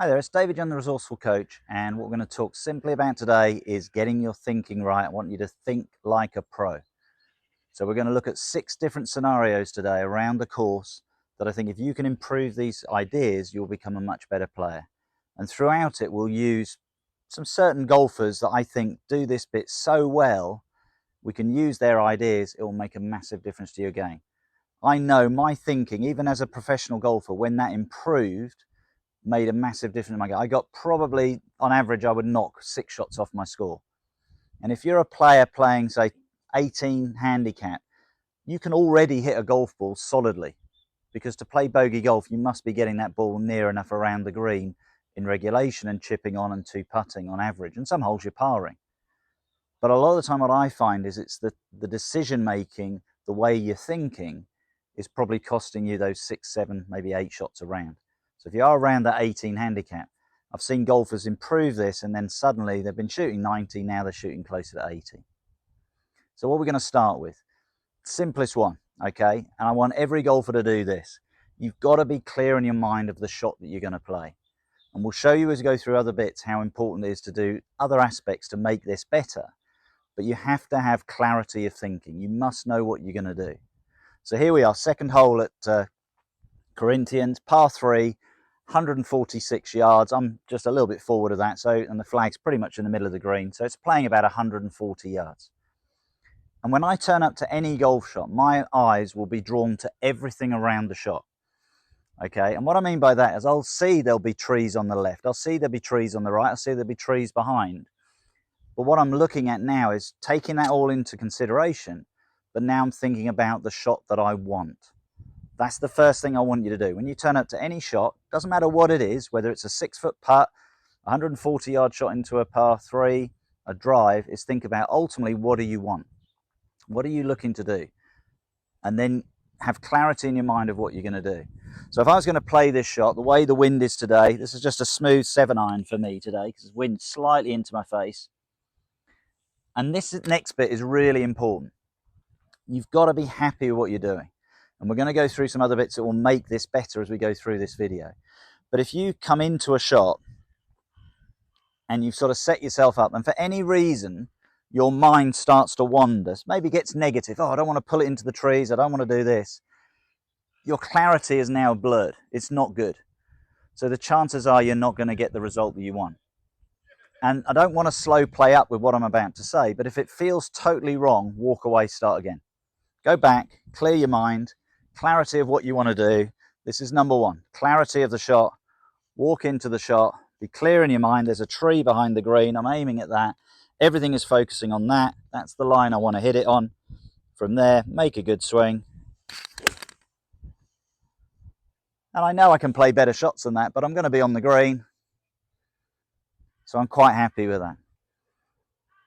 Hi there, it's David Young, the Resourceful Coach, and what we're going to talk simply about today is getting your thinking right. I want you to think like a pro. So we're going to look at 6 different scenarios today around the course that I think if you can improve these ideas, you'll become a much better player. And throughout it, we'll use some certain golfers that I think do this bit so well, we can use their ideas, it will make a massive difference to your game. I know my thinking, even as a professional golfer, when that improved, made a massive difference in my game. I got probably, on average, I would knock 6 shots off my score. And if you're a player playing, say, 18 handicap, you can already hit a golf ball solidly, because to play bogey golf, you must be getting that ball near enough around the green in regulation and chipping on and 2-putting on average. And some holes you're parring. But a lot of the time what I find is it's the decision making, the way you're thinking, is probably costing you those 6, 7, maybe 8 shots around. So if you are around that 18 handicap, I've seen golfers improve this and then suddenly they've been shooting 90, now they're shooting closer to 80. So what we're going to start with, simplest one, okay? And I want every golfer to do this. You've got to be clear in your mind of the shot that you're going to play. And we'll show you as we go through other bits how important it is to do other aspects to make this better. But you have to have clarity of thinking. You must know what you're going to do. So here we are, second hole at Corinthians, par 3. 146 yards. I'm just a little bit forward of that, and the flag's pretty much in the middle of the green, so it's playing about 140 yards. And when I turn up to any golf shot, my eyes will be drawn to everything around the shot. Okay, and what I mean by that is I'll see there'll be trees on the left, I'll see there'll be trees on the right, I'll see there'll be trees behind. But what I'm looking at now is taking that all into consideration, but now I'm thinking about the shot that I want. That's the first thing I want you to do. When you turn up to any shot, doesn't matter what it is, whether it's a 6-foot putt, 140-yard shot into a par 3, a drive, is think about ultimately what do you want? What are you looking to do? And then have clarity in your mind of what you're going to do. So if I was going to play this shot, the way the wind is today, this is just a smooth 7-iron for me today because the wind's slightly into my face. And this next bit is really important. You've got to be happy with what you're doing. And we're going to go through some other bits that will make this better as we go through this video. But if you come into a shot and you've sort of set yourself up, and for any reason your mind starts to wander, maybe gets negative, oh, I don't want to pull it into the trees, I don't want to do this, your clarity is now blurred. It's not good. So the chances are you're not going to get the result that you want. And I don't want to slow play up with what I'm about to say, but if it feels totally wrong, walk away, start again. Go back, clear your mind, clarity of what you want to do. This is number 1, clarity of the shot. Walk into the shot, be clear in your mind. There's a tree behind the green, I'm aiming at that. Everything is focusing on that. That's the line I want to hit it on. From there, make a good swing. And I know I can play better shots than that, but I'm going to be on the green. So I'm quite happy with that.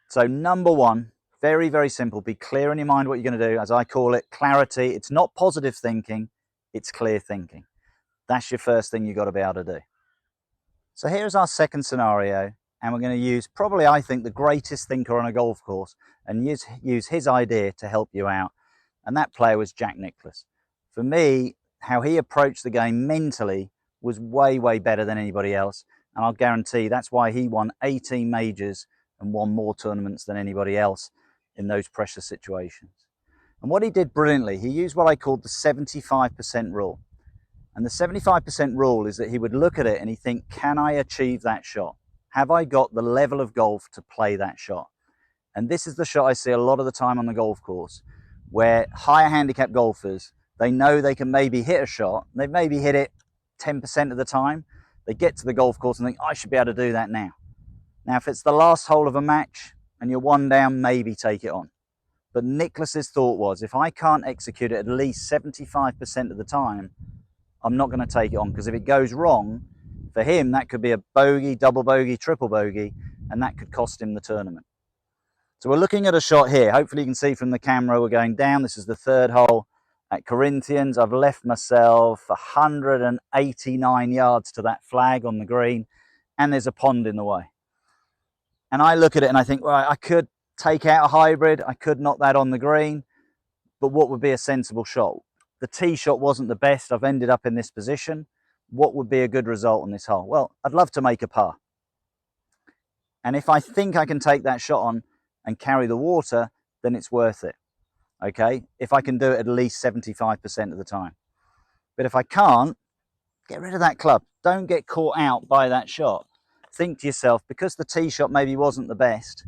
So number 1, very, very simple. Be clear in your mind what you're going to do. As I call it, clarity. It's not positive thinking, it's clear thinking. That's your first thing you've got to be able to do. So here's our second scenario, and we're going to use probably, I think, the greatest thinker on a golf course and use his idea to help you out. And that player was Jack Nicklaus. For me, how he approached the game mentally was way, way better than anybody else. And I'll guarantee that's why he won 18 majors and won more tournaments than anybody else in those pressure situations. And what he did brilliantly, he used what I called the 75% rule. And the 75% rule is that he would look at it and he'd think, can I achieve that shot? Have I got the level of golf to play that shot? And this is the shot I see a lot of the time on the golf course, where higher handicap golfers, they know they can maybe hit a shot, they've maybe hit it 10% of the time. They get to the golf course and think, I should be able to do that now. Now, if it's the last hole of a match and you're 1 down, maybe take it on. But Nicklaus's thought was, if I can't execute it at least 75% of the time, I'm not going to take it on, because if it goes wrong, for him, that could be a bogey, double bogey, triple bogey, and that could cost him the tournament. So we're looking at a shot here. Hopefully you can see from the camera, we're going down. This is the 3rd hole at Corinthians. I've left myself 189 yards to that flag on the green, and there's a pond in the way. And I look at it and I think, well, I could take out a hybrid, I could knock that on the green, but what would be a sensible shot? The tee shot wasn't the best. I've ended up in this position. what would be a good result on this hole? Well, I'd love to make a par. And if I think I can take that shot on and carry the water, then it's worth it. Okay, if I can do it at least 75% of the time. But if I can't, get rid of that club. Don't get caught out by that shot. Think to yourself, because the tee shot maybe wasn't the best,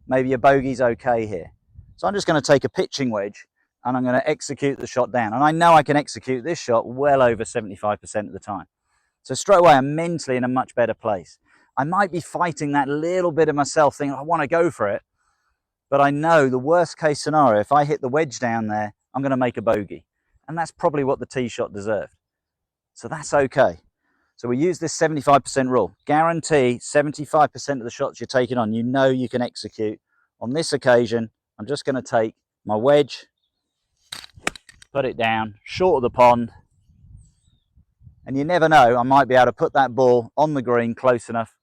maybe a bogey's okay here. So I'm just going to take a pitching wedge and I'm going to execute the shot down. And I know I can execute this shot well over 75% of the time. So straight away, I'm mentally in a much better place. I might be fighting that little bit of myself thinking, I want to go for it. But I know the worst case scenario, if I hit the wedge down there, I'm going to make a bogey. And that's probably what the tee shot deserved. So that's okay. So we use this 75% rule. Guarantee 75% of the shots you're taking on, you know you can execute. On this occasion, I'm just going to take my wedge, put it down, short of the pond. And you never know, I might be able to put that ball on the green close enough,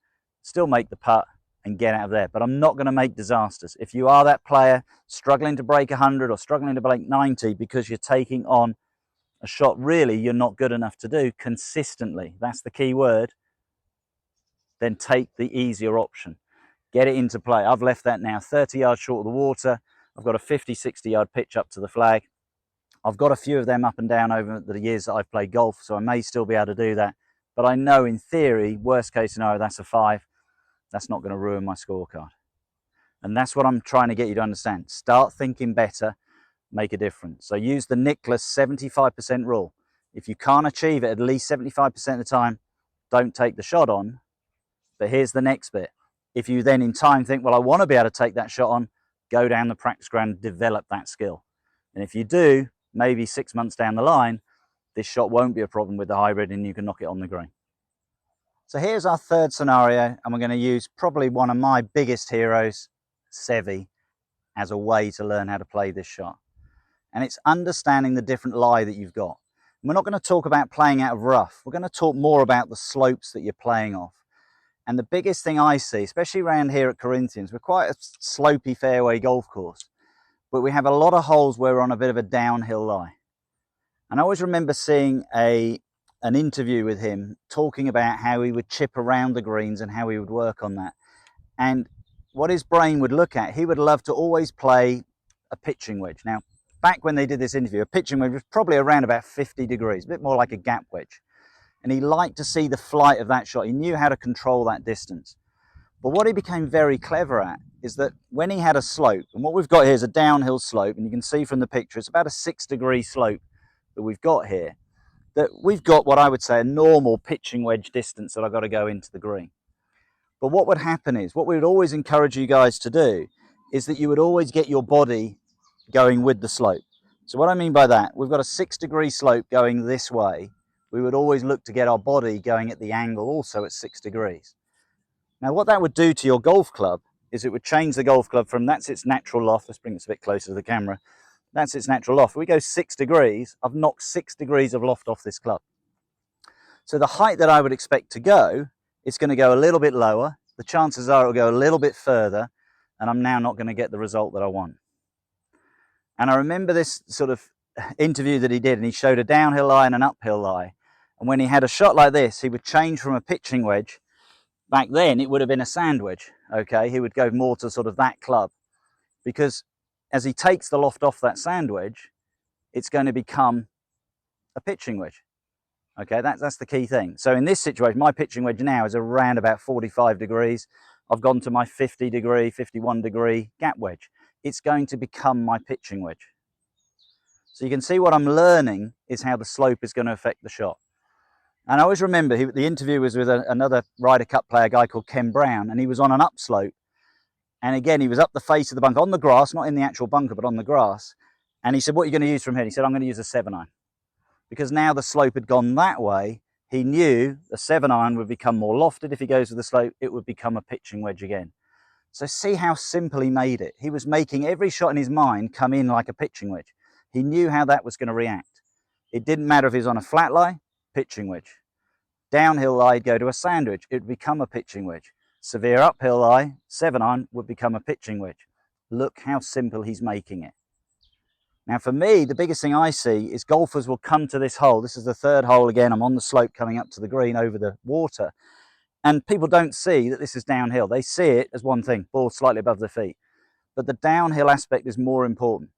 still make the putt and get out of there. But I'm not going to make disasters. If you are that player struggling to break 100 or struggling to break 90 because you're taking on a shot really you're not good enough to do consistently, that's the key word, then take the easier option. Get it into play. I've left that now 30 yards short of the water. I've got a 50, 60 yard pitch up to the flag. I've got a few of them up and down over the years that I've played golf, so I may still be able to do that. But I know in theory, worst case scenario, that's a 5. That's not going to ruin my scorecard. And that's what I'm trying to get you to understand. Start thinking better, make a difference. So use the Nicholas 75% rule. If you can't achieve it at least 75% of the time, don't take the shot on. But here's the next bit. If you then in time think, well, I want to be able to take that shot on, go down the practice ground, develop that skill. And if you do, maybe 6 months down the line, this shot won't be a problem with the hybrid and you can knock it on the green. So here's our third scenario, and we're going to use probably one of my biggest heroes, Seve, as a way to learn how to play this shot. And it's understanding the different lie that you've got. And we're not going to talk about playing out of rough. We're going to talk more about the slopes that you're playing off. And the biggest thing I see, especially around here at Corinthians, we're quite a slopey fairway golf course, but we have a lot of holes where we're on a bit of a downhill lie. And I always remember seeing an interview with him talking about how he would chip around the greens and how he would work on that. And what his brain would look at, he would love to always play a pitching wedge. Now, back when they did this interview, a pitching wedge was probably around about 50 degrees, a bit more like a gap wedge. And he liked to see the flight of that shot. He knew how to control that distance. But what he became very clever at is that when he had a slope, and what we've got here is a downhill slope, and you can see from the picture, it's about a 6-degree slope that we've got here, that we've got what I would say a normal pitching wedge distance that I've got to go into the green. But what would happen is, what we would always encourage you guys to do is that you would always get your body going with the slope. So what I mean by that, we've got a 6-degree slope going this way. We would always look to get our body going at the angle also at 6 degrees. Now what that would do to your golf club is it would change the golf club from that's its natural loft. Let's bring this a bit closer to the camera. That's its natural loft. If we go 6 degrees, I've knocked 6 degrees of loft off this club. So the height that I would expect to go, it's going to go a little bit lower. The chances are it'll go a little bit further, and I'm now not going to get the result that I want. And I remember this sort of interview that he did, and he showed a downhill lie and an uphill lie. And when he had a shot like this, he would change from a pitching wedge. Back then, it would have been a sand wedge, okay? He would go more to sort of that club. Because as he takes the loft off that sand wedge, it's going to become a pitching wedge. Okay, that's the key thing. So in this situation, my pitching wedge now is around about 45 degrees. I've gone to my 50 degree, 51 degree gap wedge. It's going to become my pitching wedge. So you can see what I'm learning is how the slope is going to affect the shot. And I always remember the interview was with another Ryder Cup player, a guy called Ken Brown, and he was on an upslope. And again, he was up the face of the bunker, on the grass, not in the actual bunker, but on the grass. And he said, what are you going to use from here? He said, I'm going to use a 7-iron. Because now the slope had gone that way, he knew the 7-iron would become more lofted. If he goes with the slope, it would become a pitching wedge again. So see how simple he made it. He was making every shot in his mind come in like a pitching wedge. He knew how that was going to react. It didn't matter if he was on a flat lie, pitching wedge. Downhill lie, he'd go to a sand wedge. It would become a pitching wedge. Severe uphill lie, 7-iron would become a pitching wedge. Look how simple he's making it. Now for me, the biggest thing I see is golfers will come to this hole. This is the third hole again. I'm on the slope coming up to the green over the water. And people don't see that this is downhill. They see it as one thing, ball slightly above their feet. But the downhill aspect is more important.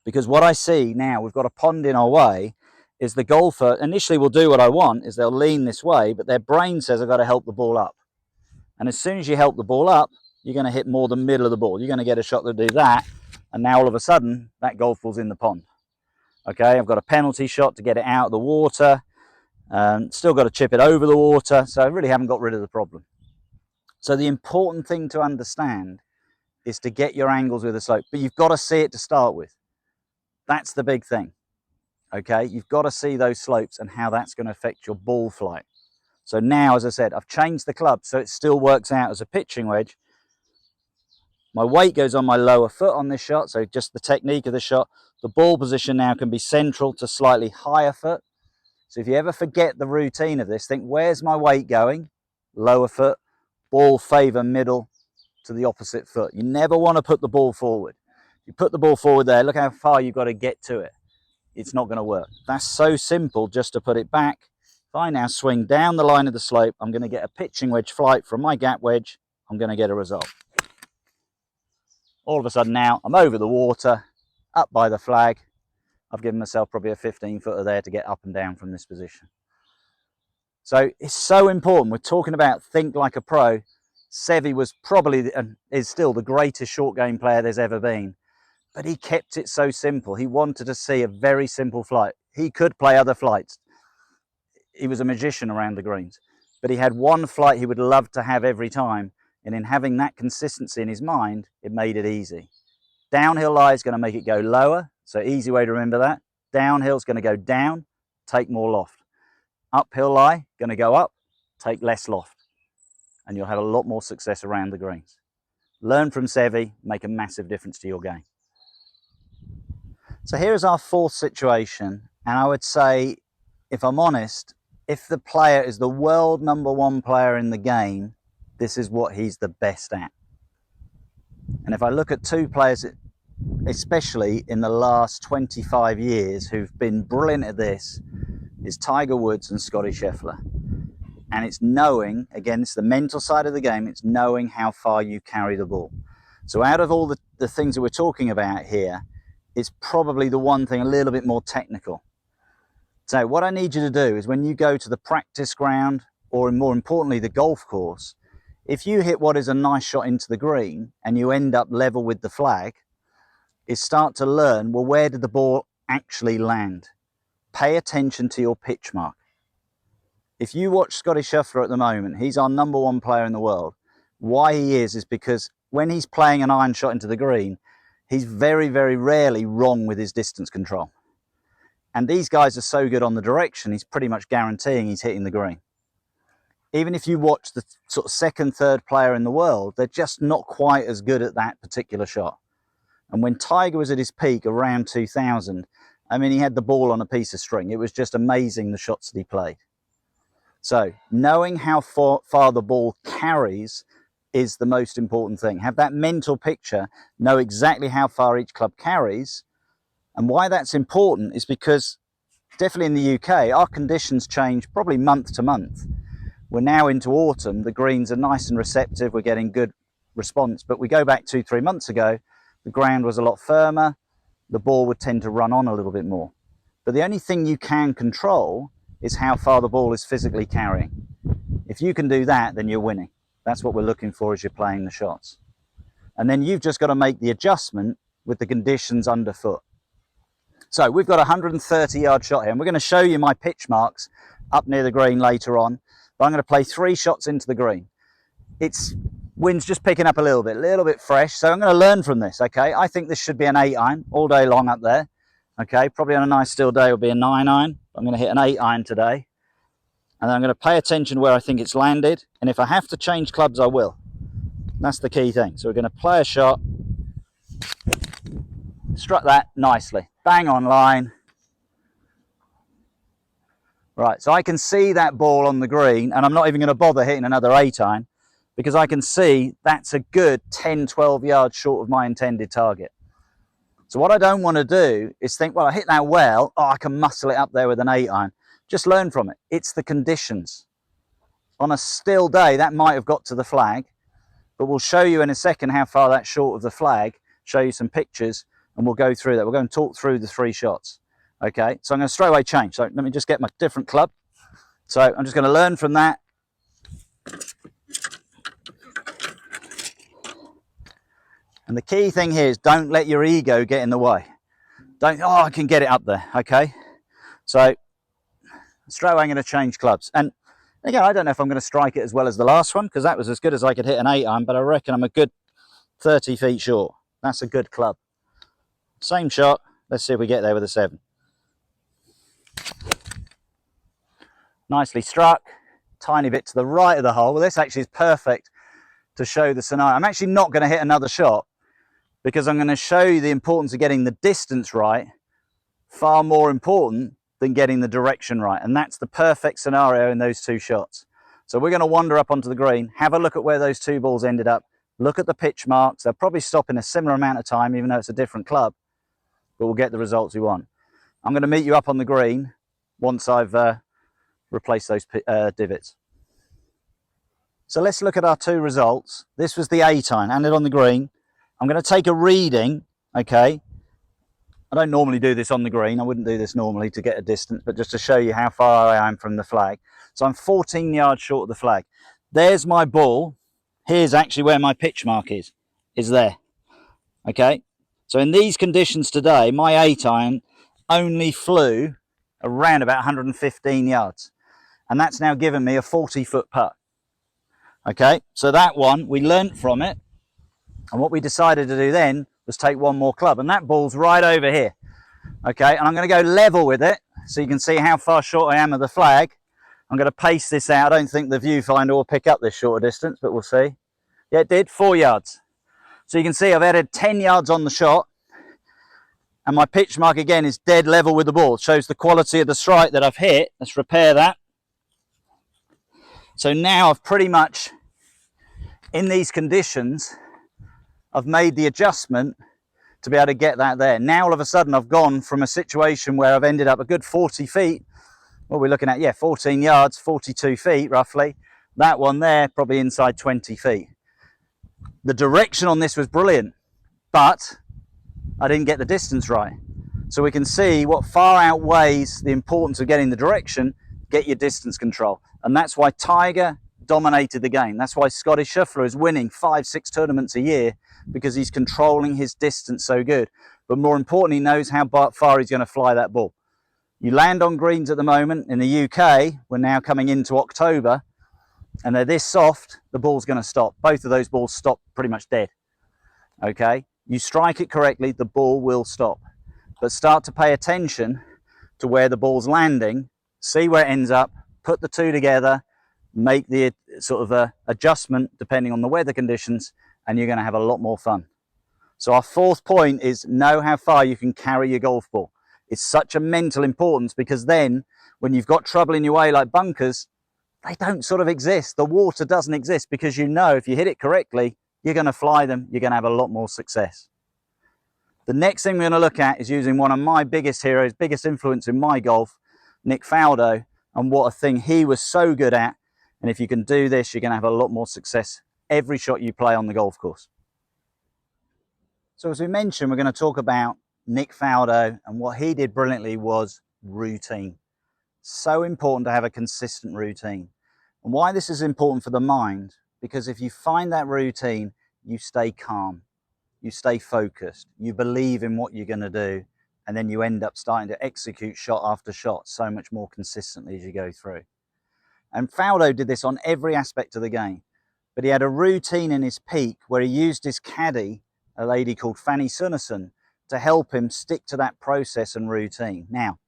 Because what I see now, we've got a pond in our way, is the golfer initially will do what I want, is they'll lean this way, but their brain says I've got to help the ball up. And as soon as you help the ball up, you're going to hit more the middle of the ball. You're going to get a shot that do that, and now all of a sudden, that golf ball's in the pond. Okay, I've got a penalty shot to get it out of the water. Still got to chip it over the water, so I really haven't got rid of the problem. So the important thing to understand is to get your angles with the slope, but you've got to see it to start with. That's the big thing, okay? You've got to see those slopes and how that's going to affect your ball flight. So now, as I said, I've changed the club so it still works out as a pitching wedge. My weight goes on my lower foot on this shot, so just the technique of the shot. The ball position now can be central to slightly higher foot. So if you ever forget the routine of this, think, where's my weight going? Lower foot, ball favour middle to the opposite foot. You never want to put the ball forward. You put the ball forward there, look how far you've got to get to it. It's not going to work. That's so simple just to put it back. If I now swing down the line of the slope, I'm going to get a pitching wedge flight from my gap wedge. I'm going to get a result. All of a sudden now, I'm over the water, up by the flag. I've given myself probably a 15-footer there to get up and down from this position. So it's so important. We're talking about think like a pro. Seve was probably, and is still, the greatest short game player there's ever been. But he kept it so simple. He wanted to see a very simple flight. He could play other flights. He was a magician around the greens. But he had one flight he would love to have every time. And in having that consistency in his mind, it made it easy. Downhill lie is going to make it go lower. So easy way to remember that. Downhill is going to go down, take more loft. Uphill lie, going to go up, take less loft. And you'll have a lot more success around the greens. Learn from Seve, make a massive difference to your game. So here's our fourth situation, and I would say, if I'm honest, if the player is the world #1 player in the game, this is what he's the best at. And if I look at two players, especially in the last 25 years, who've been brilliant at this, is Tiger Woods and Scottie Scheffler. And it's knowing, again, it's the mental side of the game, it's knowing how far you carry the ball. So out of all the things that we're talking about here, it's probably the one thing a little bit more technical. So what I need you to do is when you go to the practice ground, or more importantly, the golf course, if you hit what is a nice shot into the green and you end up level with the flag, is start to learn, well, where did the ball actually land? Pay attention to your pitch mark. If you watch Scottie Scheffler at the moment, he's our #1 player in the world. Why he is because when he's playing an iron shot into the green, he's very, very rarely wrong with his distance control. And these guys are so good on the direction, he's pretty much guaranteeing he's hitting the green. Even if you watch the sort of second, third player in the world, they're just not quite as good at that particular shot. And when Tiger was at his peak around 2000, I mean, he had the ball on a piece of string. It was just amazing the shots that he played. So knowing how far the ball carries is the most important thing. Have that mental picture, know exactly how far each club carries. And why that's important is because definitely in the UK, our conditions change probably month to month. We're now into autumn, the greens are nice and receptive, we're getting good response, but we go back 2-3 months ago, the ground was a lot firmer, the ball would tend to run on a little bit more. But the only thing you can control is how far the ball is physically carrying. If you can do that, then you're winning. That's what we're looking for as you're playing the shots. And then you've just got to make the adjustment with the conditions underfoot. So we've got a 130-yard shot here, and we're going to show you my pitch marks up near the green later on. But I'm going to play 3 shots into the green. Wind's just picking up a little bit fresh, so I'm going to learn from this, okay? I think this should be an 8-iron all day long up there, okay? Probably on a nice still day will be a 9-iron. I'm going to hit an 8-iron today. And then I'm going to pay attention where I think it's landed, and if I have to change clubs, I will. That's the key thing. So we're going to play a shot, struck that nicely, bang on line. Right, so I can see that ball on the green, and I'm not even going to bother hitting another 8-iron because I can see that's a good 10-12 yards short of my intended target. So what I don't want to do is think, well, I hit that well, oh, I can muscle it up there with an 8-iron. Just learn from it. It's the conditions. On a still day, that might have got to the flag, but we'll show you in a second how far that's short of the flag, show you some pictures, and we'll go through that. We're going to talk through the 3 shots. Okay, so I'm going to straight away change. So let me just get my different club. So I'm just going to learn from that. And the key thing here is don't let your ego get in the way. Don't, oh, I can get it up there, okay? So straight away I'm going to change clubs. And again, I don't know if I'm going to strike it as well as the last one, because that was as good as I could hit an 8-iron, but I reckon I'm a good 30 feet short. That's a good club. Same shot. Let's see if we get there with a 7. Nicely struck. Tiny bit to the right of the hole. Well, this actually is perfect to show the scenario. I'm actually not going to hit another shot because I'm going to show you the importance of getting the distance right, far more important than getting the direction right. And that's the perfect scenario in those 2 shots. So we're going to wander up onto the green, have a look at where those 2 balls ended up, look at the pitch marks. They'll probably stop in a similar amount of time, even though it's a different club, but we'll get the results we want. I'm going to meet you up on the green once I've replaced those divots. So let's look at our 2 results. This was the 8-iron, and it on the green. I'm going to take a reading, okay? I don't normally do this on the green. I wouldn't do this normally to get a distance, but just to show you how far I am from the flag. So I'm 14 yards short of the flag. There's my ball. Here's actually where my pitch mark is there, okay? So in these conditions today, my 8-iron only flew around about 115 yards. And that's now given me a 40-foot putt. Okay, so that one, we learnt from it. And what we decided to do then was take 1 more club. And that ball's right over here. Okay, and I'm going to go level with it so you can see how far short I am of the flag. I'm going to pace this out. I don't think the viewfinder will pick up this shorter distance, but we'll see. Yeah, it did, 4 yards. So you can see I've added 10 yards on the shot. And my pitch mark again is dead level with the ball. It shows the quality of the strike that I've hit. Let's repair that. So now I've pretty much, in these conditions, I've made the adjustment to be able to get that there. Now all of a sudden I've gone from a situation where I've ended up a good 40 feet. What we're looking at, yeah, 14 yards, 42 feet roughly. That one there, probably inside 20 feet. The direction on this was brilliant, but I didn't get the distance right. So we can see what far outweighs the importance of getting the direction, get your distance control. And that's why Tiger dominated the game. That's why Scotty Scheffler is winning 5-6 tournaments a year, because he's controlling his distance so good. But more importantly, he knows how far he's going to fly that ball. You land on greens at the moment in the UK, we're now coming into October, and they're this soft, the ball's going to stop. Both of those balls stop pretty much dead. Okay? You strike it correctly, the ball will stop. But start to pay attention to where the ball's landing, see where it ends up, put the 2 together, make the sort of adjustment depending on the weather conditions, and you're going to have a lot more fun. So our 4th point is know how far you can carry your golf ball. It's such a mental importance, because then when you've got trouble in your way like bunkers, they don't sort of exist. The water doesn't exist, because you know if you hit it correctly, you're going to fly them, you're going to have a lot more success. The next thing we're going to look at is using one of my biggest heroes, biggest influence in my golf, Nick Faldo, and what a thing he was so good at. And if you can do this, you're going to have a lot more success every shot you play on the golf course. So as we mentioned, we're going to talk about Nick Faldo, and what he did brilliantly was routine. So important to have a consistent routine. And why this is important for the mind, because if you find that routine, you stay calm, you stay focused, you believe in what you're going to do, and then you end up starting to execute shot after shot so much more consistently as you go through. And Faldo did this on every aspect of the game, but he had a routine in his peak where he used his caddy, a lady called Fanny Sunderson, to help him stick to that process and routine. Now,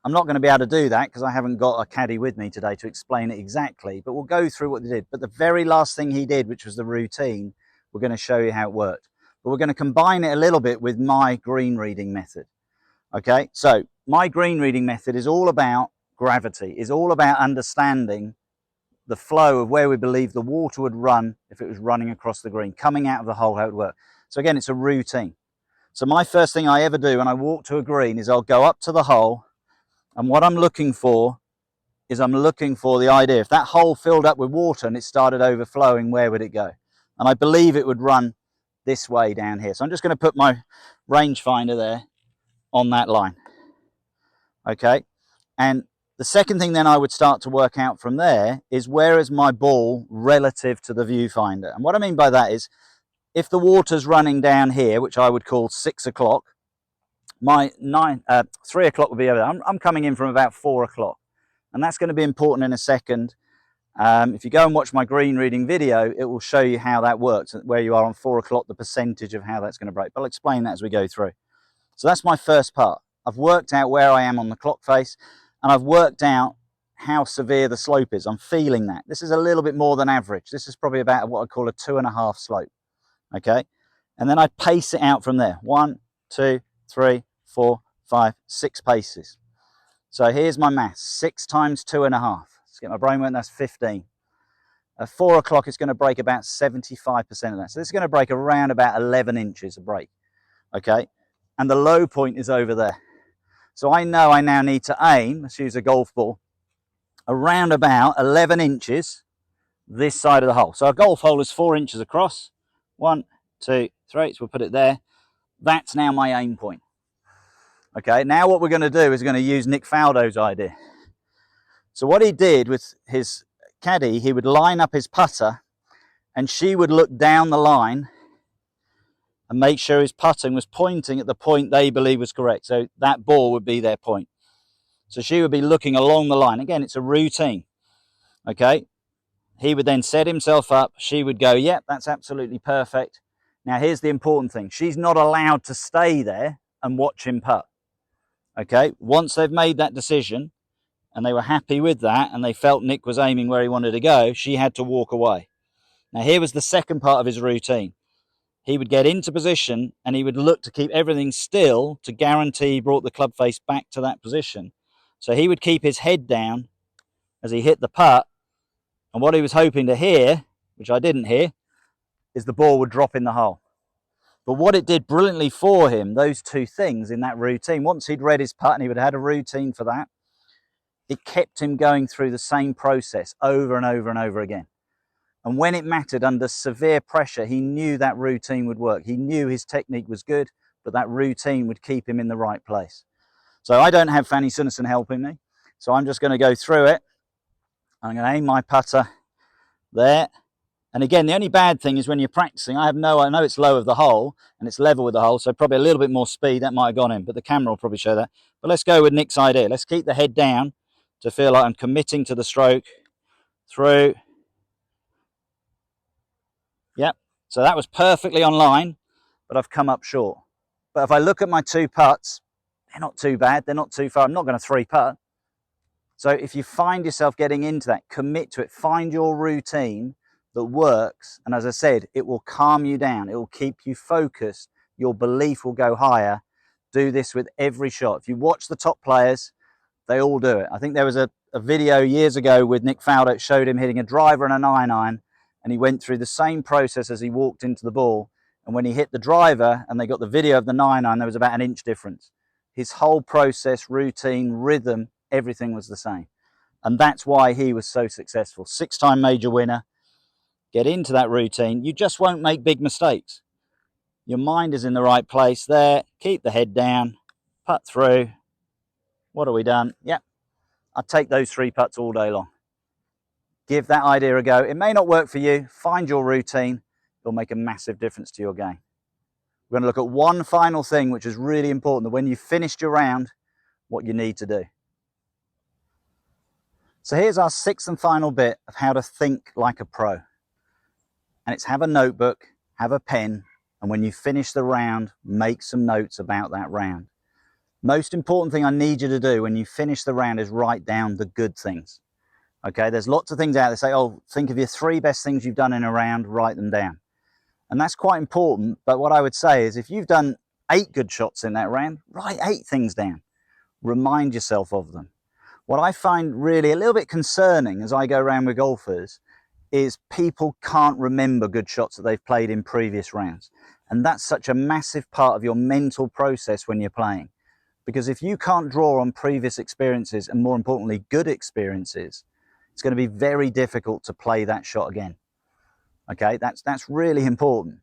I'm not going to be able to do that because I haven't got a caddy with me today to explain it exactly, but we'll go through what he did. But the very last thing he did, which was the routine, we're going to show you how it worked. But we're going to combine it a little bit with my green reading method. Okay, so my green reading method is all about gravity, is all about understanding the flow of where we believe the water would run if it was running across the green, coming out of the hole, how it would work. So again, it's a routine. So my first thing I ever do when I walk to a green is I'll go up to the hole, and what I'm looking for is I'm looking for the idea. If that hole filled up with water and it started overflowing, where would it go? And I believe it would run this way down here. So I'm just going to put my rangefinder there on that line. Okay. And the second thing then I would start to work out from there is, where is my ball relative to the viewfinder? And what I mean by that is, if the water's running down here, which I would call 6 o'clock, my 3 o'clock would be over there. I'm coming in from about 4 o'clock. And that's going to be important in a second. If you go and watch my green reading video, it will show you how that works, where you are on 4 o'clock, the percentage of how that's going to break. But I'll explain that as we go through. So that's my first part. I've worked out where I am on the clock face, and I've worked out how severe the slope is. I'm feeling that. This is a little bit more than average. This is probably about what I call a 2.5 slope. Okay. And then I pace it out from there. 1, 2, 3, 4, 5, 6 paces. So here's my maths. 6 times 2.5. Let's get my brain working. That's 15. At 4 o'clock, it's going to break about 75% of that. So this is going to break around about 11 inches of break. Okay. And the low point is over there. So I know I now need to aim, let's use a golf ball, around about 11 inches this side of the hole. So a golf hole is 4 inches across. 1, 2, 3. So we'll put it there. That's now my aim point. Okay, now what we're going to do is we're going to use Nick Faldo's idea. So what he did with his caddy, he would line up his putter, and she would look down the line and make sure his putting was pointing at the point they believe was correct. So that ball would be their point. So she would be looking along the line. Again, it's a routine. Okay, he would then set himself up. She would go, yep, that's absolutely perfect. Now here's the important thing. She's not allowed to stay there and watch him putt. Okay, once they've made that decision and they were happy with that and they felt Nick was aiming where he wanted to go, she had to walk away. Now here was the second part of his routine. He would get into position and he would look to keep everything still to guarantee he brought the club face back to that position. So he would keep his head down as he hit the putt, and what he was hoping to hear, which I didn't hear, is the ball would drop in the hole. But what it did brilliantly for him, those two things in that routine, once he'd read his putt and he would have had a routine for that, it kept him going through the same process over and over and over again. And when it mattered under severe pressure, he knew that routine would work. He knew his technique was good, but that routine would keep him in the right place. So I don't have Fanny Sunesson helping me. So I'm just going to go through it. I'm going to aim my putter there. And again, the only bad thing is when you're practicing, I know it's low of the hole and it's level with the hole, so probably a little bit more speed, that might have gone in, but the camera will probably show that. But let's go with Nick's idea. Let's keep the head down to feel like I'm committing to the stroke through. Yep, so that was perfectly on line, but I've come up short. But if I look at my 2 putts, they're not too bad, they're not too far. I'm not going to 3-putt. So if you find yourself getting into that, commit to it, find your routine that works, and as I said, it will calm you down, it will keep you focused, your belief will go higher. Do this with every shot. If you watch the top players, they all do it. I think there was a video years ago with Nick Faldo that showed him hitting a driver and a 9-iron, and he went through the same process as he walked into the ball, and when he hit the driver and they got the video of the 9-iron, there was about an inch difference. His whole process, routine, rhythm, everything was the same, and that's why he was so successful. 6-time major winner. Get into that routine. You just won't make big mistakes. Your mind is in the right place there. Keep the head down. Putt through. What have we done? Yep. I'd take those 3 putts all day long. Give that idea a go. It may not work for you. Find your routine. It'll make a massive difference to your game. We're going to look at one final thing, which is really important, that when you've finished your round, what you need to do. So here's our 6th and final bit of how to think like a pro. And it's have a notebook, have a pen, and when you finish the round, make some notes about that round. Most important thing I need you to do when you finish the round is write down the good things. Okay, there's lots of things out there say, oh, think of your 3 best things you've done in a round, write them down. And that's quite important, but what I would say is if you've done 8 good shots in that round, write 8 things down. Remind yourself of them. What I find really a little bit concerning as I go around with golfers is people can't remember good shots that they've played in previous rounds. And that's such a massive part of your mental process when you're playing. Because if you can't draw on previous experiences, and more importantly, good experiences, it's going to be very difficult to play that shot again. Okay, that's really important.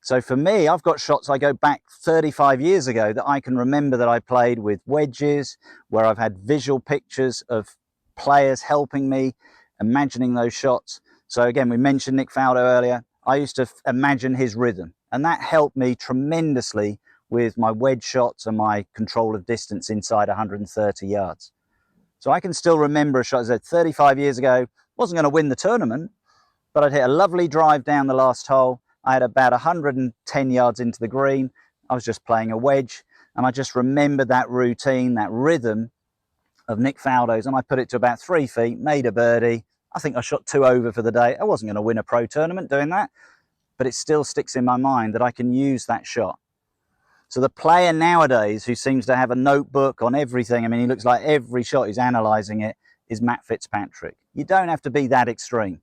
So for me, I've got shots I go back 35 years ago that I can remember that I played with wedges, where I've had visual pictures of players helping me, imagining those shots. So again, we mentioned Nick Faldo earlier. I used to imagine his rhythm, and that helped me tremendously with my wedge shots and my control of distance inside 130 yards. So I can still remember a shot, as I said, 35 years ago, wasn't going to win the tournament, but I'd hit a lovely drive down the last hole. I had about 110 yards into the green. I was just playing a wedge, and I just remembered that routine, that rhythm of Nick Faldo's, and I put it to about 3 feet, made a birdie. I think I shot 2 over for the day. I wasn't going to win a pro tournament doing that, but it still sticks in my mind that I can use that shot. So the player nowadays who seems to have a notebook on everything, I mean, he looks like every shot he's analysing it, is Matt Fitzpatrick. You don't have to be that extreme,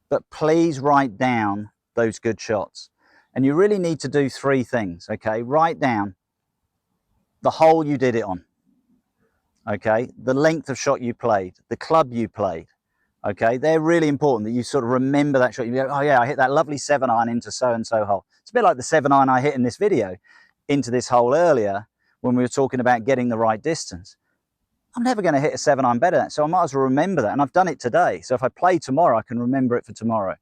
but please write down those good shots. And you really need to do 3 things, okay? Write down the hole you did it on, okay? The length of shot you played, the club you played, okay? They're really important that you sort of remember that shot. You go, oh yeah, I hit that lovely 7-iron into so-and-so hole. It's a bit like the 7-iron I hit in this video into this hole earlier when we were talking about getting the right distance. I'm never going to hit a 7-iron better than that, so I might as well remember that. And I've done it today. So if I play tomorrow, I can remember it for tomorrow.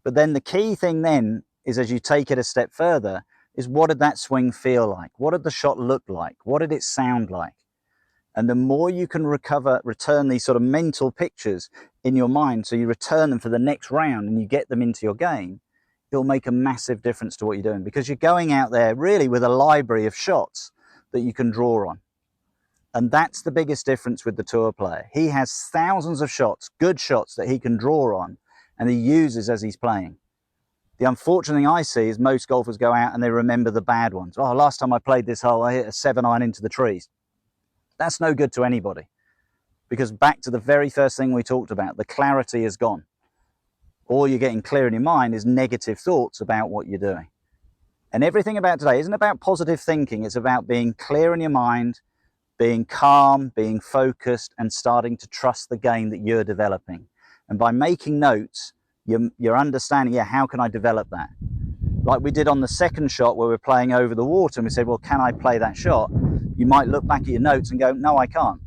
But then the key thing then is, as you take it a step further, is what did that swing feel like? What did the shot look like? What did it sound like? And the more you can return these sort of mental pictures in your mind, so you return them for the next round and you get them into your game, it'll make a massive difference to what you're doing, because you're going out there really with a library of shots that you can draw on. And that's the biggest difference with the tour player. He has thousands of shots, good shots that he can draw on, and he uses as he's playing. The unfortunate thing I see is most golfers go out and they remember the bad ones. Oh, last time I played this hole, I hit a 7-iron into the trees. That's no good to anybody, because back to the very first thing we talked about, the clarity is gone. All you're getting clear in your mind is negative thoughts about what you're doing. And everything about today isn't about positive thinking. It's about being clear in your mind, being calm, being focused, and starting to trust the game that you're developing. And by making notes, you're understanding, yeah, how can I develop that? Like we did on the second shot where we're playing over the water, and we said, well, can I play that shot? You might look back at your notes and go, no, I can't.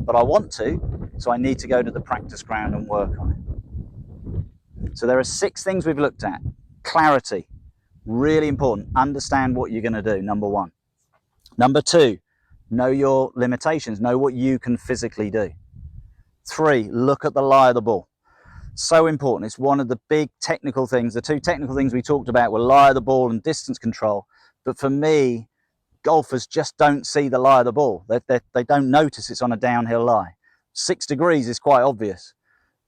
But I want to, so I need to go to the practice ground and work on it. So there are 6 things we've looked at. Clarity, really important. Understand what you're going to do, number 1. Number 2, know your limitations. Know what you can physically do. 3, look at the lie of the ball. So important. It's one of the big technical things. The 2 technical things we talked about were lie of the ball and distance control. But for me, golfers just don't see the lie of the ball. They don't notice it's on a downhill lie. 6 degrees is quite obvious.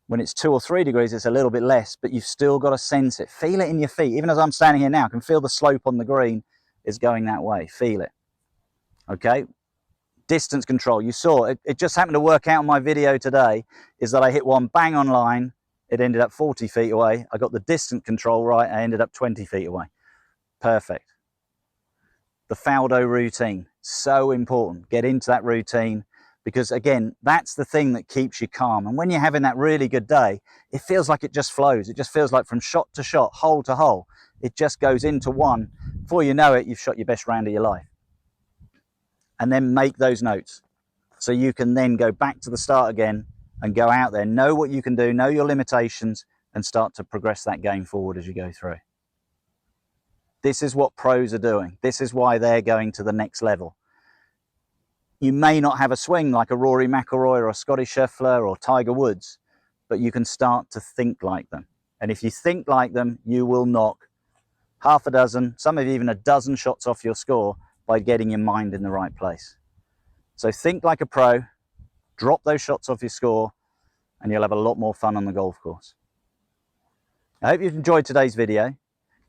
When it's 2 or 3 degrees, it's a little bit less, but you've still got to sense it. Feel it in your feet. Even as I'm standing here now, I can feel the slope on the green is going that way. Feel it. Okay? Distance control. You saw it. It just happened to work out in my video today, is that I hit one bang on line. It ended up 40 feet away. I got the distance control right. I ended up 20 feet away. Perfect. The Faldo routine. So important. Get into that routine. Because again, that's the thing that keeps you calm. And when you're having that really good day, it feels like it just flows. It just feels like from shot to shot, hole to hole, it just goes into one. Before you know it, you've shot your best round of your life. And then make those notes. So you can then go back to the start again and go out there, know what you can do, know your limitations, and start to progress that game forward as you go through. This is what pros are doing. This is why they're going to the next level. You may not have a swing like a Rory McIlroy or a Scotty Scheffler or Tiger Woods, but you can start to think like them. And if you think like them, you will knock half a dozen, some of you even a dozen shots off your score by getting your mind in the right place. So think like a pro, drop those shots off your score, and you'll have a lot more fun on the golf course. I hope you've enjoyed today's video.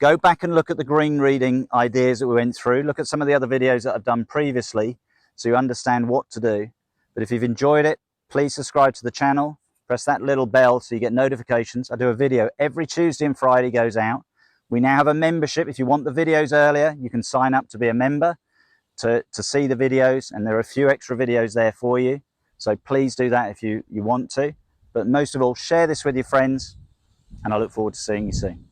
Go back and look at the green reading ideas that we went through. Look at some of the other videos that I've done previously, so you understand what to do. But if you've enjoyed it, please subscribe to the channel. Press that little bell so you get notifications. I do a video every Tuesday and Friday, goes out We now have a membership. If you want the videos earlier, you can sign up to be a member to see the videos, and there are a few extra videos there for you. So please do that if you want to. But most of all, share this with your friends, and I look forward to seeing you soon.